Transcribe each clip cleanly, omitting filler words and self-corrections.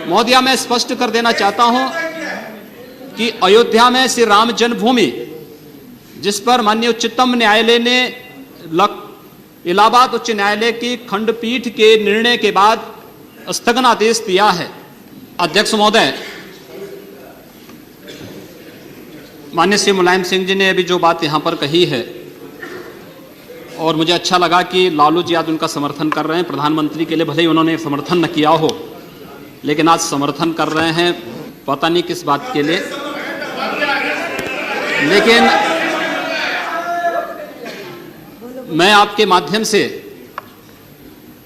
महोदया, मैं स्पष्ट कर देना चाहता हूं कि अयोध्या में श्री राम जन्मभूमि, जिस पर माननीय उच्चतम न्यायालय ने इलाहाबाद उच्च न्यायालय की खंडपीठ के निर्णय के बाद स्थगनादेश दिया है। अध्यक्ष महोदय, माननीय श्री मुलायम सिंह जी ने अभी जो बात यहां पर कही है, और मुझे अच्छा लगा कि लालू जी आज उनका समर्थन कर रहे हैं। प्रधानमंत्री के लिए भले ही उन्होंने समर्थन न किया हो, लेकिन आज समर्थन कर रहे हैं, पता नहीं किस बात के लिए। लेकिन मैं आपके माध्यम से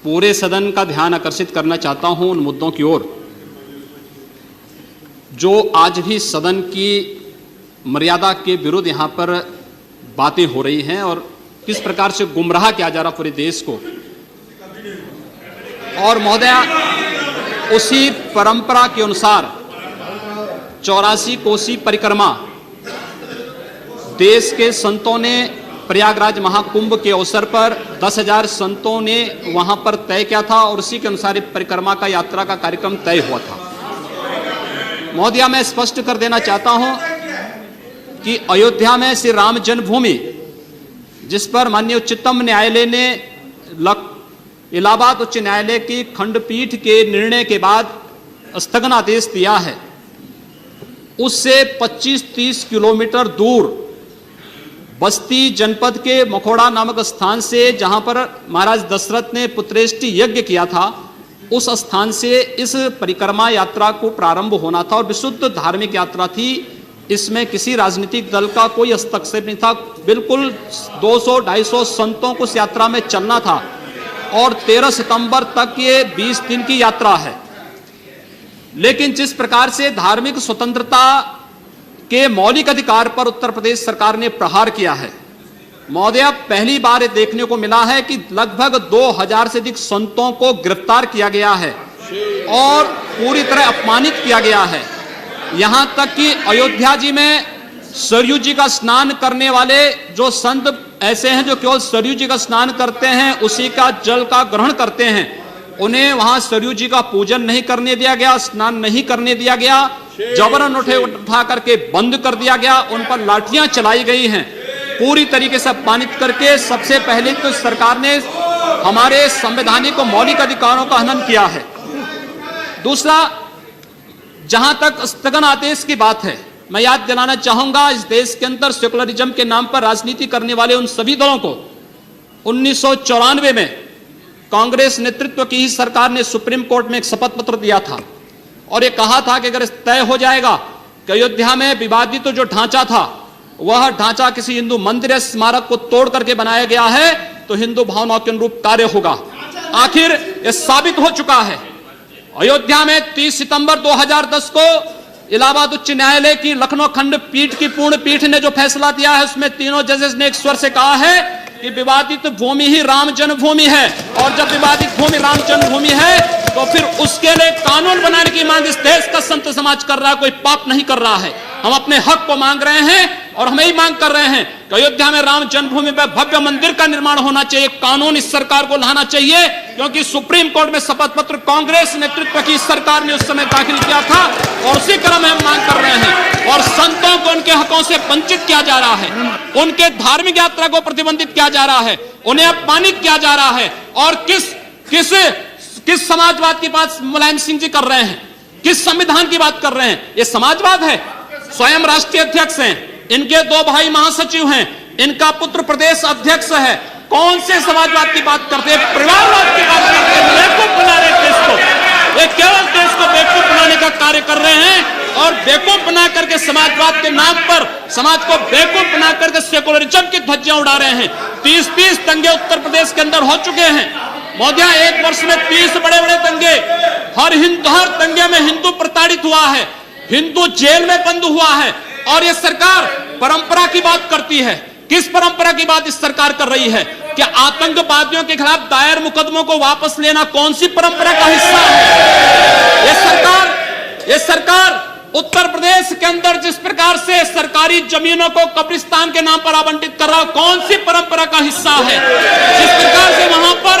पूरे सदन का ध्यान आकर्षित करना चाहता हूं उन मुद्दों की ओर जो आज भी सदन की मर्यादा के विरुद्ध यहां पर बातें हो रही हैं और किस प्रकार से गुमराह किया जा रहा पूरे देश को। और महोदया, उसी परंपरा के अनुसार 84 कोसी परिक्रमा देश के संतों ने प्रयागराज महाकुंभ के अवसर पर 10,000 संतों ने वहां पर तय किया था और उसी के अनुसार परिक्रमा का यात्रा का कार्यक्रम तय हुआ था। महोदया, मैं स्पष्ट कर देना चाहता हूं कि अयोध्या में श्री राम जन्मभूमि, जिस पर माननीय उच्चतम न्यायालय ने इलाहाबाद उच्च न्यायालय की खंडपीठ के निर्णय के बाद स्थगनादेश दिया है, उससे 25-30 किलोमीटर दूर बस्ती जनपद के मखोड़ा नामक स्थान से, जहां पर महाराज दशरथ ने पुत्रेष्टि यज्ञ किया था, उस स्थान से इस परिक्रमा यात्रा को प्रारंभ होना था और विशुद्ध धार्मिक यात्रा थी। इसमें किसी राजनीतिक दल का कोई हस्तक्षेप नहीं था। बिल्कुल 200-250 संतों को इस यात्रा में चलना था और 13 सितंबर तक ये 20 दिन की यात्रा है। लेकिन जिस प्रकार से धार्मिक स्वतंत्रता के मौलिक अधिकार पर उत्तर प्रदेश सरकार ने प्रहार किया है, महोदया, पहली बार देखने को मिला है कि लगभग 2000 से अधिक संतों को गिरफ्तार किया गया है और पूरी तरह अपमानित किया गया है। यहां तक कि अयोध्या जी में सरयू जी का स्नान करने वाले जो संत ऐसे हैं जो केवल सरयू जी का स्नान करते हैं, उसी का जल का ग्रहण करते हैं, उन्हें वहां सरयू जी का पूजन नहीं करने दिया गया, स्नान नहीं करने दिया गया, जबरन उठा करके बंद कर दिया गया, उन पर लाठियां चलाई गई हैं, पूरी तरीके से अपमानित करके। सबसे पहले तो सरकार ने हमारे संवैधानिक और मौलिक अधिकारों का हनन किया है। दूसरा, जहां तक स्थगन आदेश की बात है, मैं याद दिलाना चाहूंगा, इस देश के अंदर सेकुलरिज्म के नाम पर राजनीति करने वाले उन सभी दलों को 1994 में कांग्रेस नेतृत्व की ही सरकार ने सुप्रीम कोर्ट में एक शपथ पत्र दिया था और ये कहा था कि अगर तय हो जाएगा कि अयोध्या में विवादित जो ढांचा था वह ढांचा किसी हिंदू मंदिर या स्मारक को तोड़ करके बनाया गया है तो हिंदू भावनाओं के अनुरूप कार्य होगा। आखिर यह साबित हो चुका है। अयोध्या में 30 सितंबर 2010 को इलाहाबाद उच्च न्यायालय की लखनऊ खंडपीठ की पूर्ण पीठ ने जो फैसला दिया है, उसमें तीनों जजेस ने एक स्वर से कहा है कि विवादित भूमि ही राम जन्मभूमि है और जब विवादित भूमि राम जन्मभूमि है तो फिर उसके लिए कानून बनाने की मांग इस देश का संत समाज कर रहा है, कोई पाप नहीं कर रहा है। हम अपने हक को मांग रहे हैं और हम यही मांग कर रहे हैं कि अयोध्या में राम जन्मभूमि पर भव्य मंदिर का निर्माण होना चाहिए, कानून इस सरकार को लाना चाहिए, क्योंकि सुप्रीम कोर्ट में शपथ पत्र कांग्रेस नेतृत्व की सरकार ने उस समय दाखिल किया था और उसी क्रम में हम मांग कर रहे हैं। और संतों को उनके हकों से वंचित किया जा रहा है, उनके धार्मिक यात्रा को प्रतिबंधित किया जा रहा है, उन्हें अपमानित किया जा रहा है। और किस समाजवाद की बात मुलायम सिंह जी कर रहे हैं, किस संविधान की बात कर रहे हैं? ये समाजवाद है। स्वयं राष्ट्रीय अध्यक्ष हैं, इनके 2 भाई महासचिव हैं, इनका पुत्र प्रदेश अध्यक्ष है। कौन से समाजवाद की बात करते हैं? परिवारवाद की बात करते हैं। बेवकूफ बना रहे देश को, ये केवल देश को बेवकूफ बनाने का कार्य कर रहे हैं और बेवकूफ बना करके समाजवाद के नाम पर समाज को बेवकूफ बना करके सेकुलरिज्म की ध्वजियां उड़ा रहे हैं। 30 दंगे उत्तर प्रदेश के अंदर हो चुके हैं। महोदया, 1 वर्ष में 30 बड़े-बड़े दंगे, हर दंगे में हिंदू प्रताड़ित हुआ है, हिंदू जेल में बंद हुआ है और ये सरकार परंपरा की बात करती है। किस परंपरा की बात इस सरकार कर रही है? क्या आतंकवादियों के खिलाफ दायर मुकदमों को वापस लेना कौन सी परंपरा का हिस्सा है? ये सरकार उत्तर प्रदेश के अंदर जिस प्रकार से सरकारी जमीनों को कब्रिस्तान के नाम पर आवंटित कर रहा है, कौन सी परंपरा का हिस्सा है? जिस प्रकार से वहां पर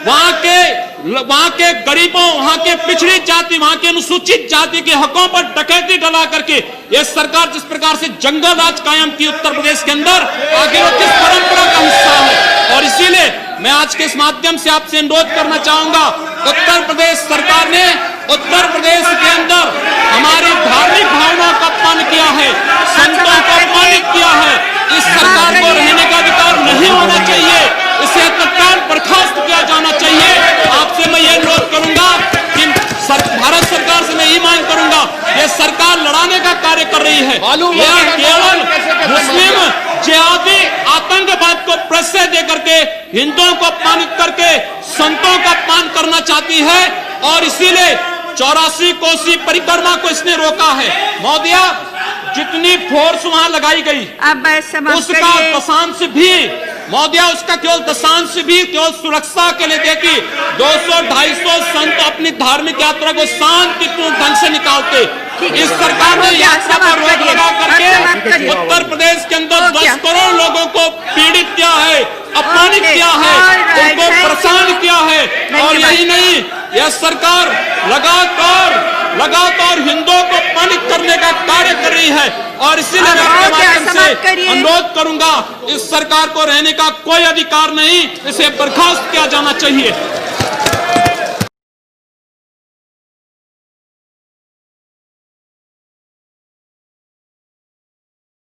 वहां के गरीबों, वहां के पिछड़ी जाति, वहां के अनुसूचित जाति के हकों पर डकैती डला करके यह सरकार जिस प्रकार से जंगल राज कायम की उत्तर प्रदेश के अंदर, आगे वो किस परंपरा का हिस्सा है। और इसीलिए मैं आज के इस माध्यम से आपसे अनुरोध करना चाहूंगा, उत्तर प्रदेश सरकार ने उत्तर प्रदेश के अंदर हमारी धार्मिक भावनाओं का अपमान किया है, संतों को अपमानित किया है। इस सरकार को रहने का अधिकार नहीं होना चाहिए, इसे तत्काल बर्खास्त किया जाना चाहिए। आपसे मैं ये अनुरोध करूंगा कि भारत सरकार से मैं ये मांग करूंगा, ये सरकार लड़ाने का कार्य कर रही है, यह केवल मुस्लिम जिहादी आतंकवाद को प्रश्रय दे करके हिंदुओं को अपमानित करके संतों का अपमान करना चाहती है। और इसीलिए 84 कोसी परिक्रमा को इसने रोका है। मोदिया, जितनी फोर्स वहां लगाई गई उसका दशांश भी, मोदिया उसका केवल दशांश भी केवल सुरक्षा के लिए देखी। 200-250 संत अपनी धार्मिक यात्रा को शांतिपूर्ण ढंग से निकालते, इस सरकार ने यात्रा पर रोक लगा करके उत्तर प्रदेश के अंदर 10 करोड़ लोगों को पीड़ित किया है, अपमानित किया है, उनको परेशान किया है। और यही नहीं, यह सरकार लगातार हिंदुओं को अपमानित करने का कार्य कर रही है। और इसीलिए मैं अपने माध्यम से अनुरोध करूंगा, इस सरकार को रहने का कोई अधिकार नहीं, इसे बर्खास्त किया जाना चाहिए।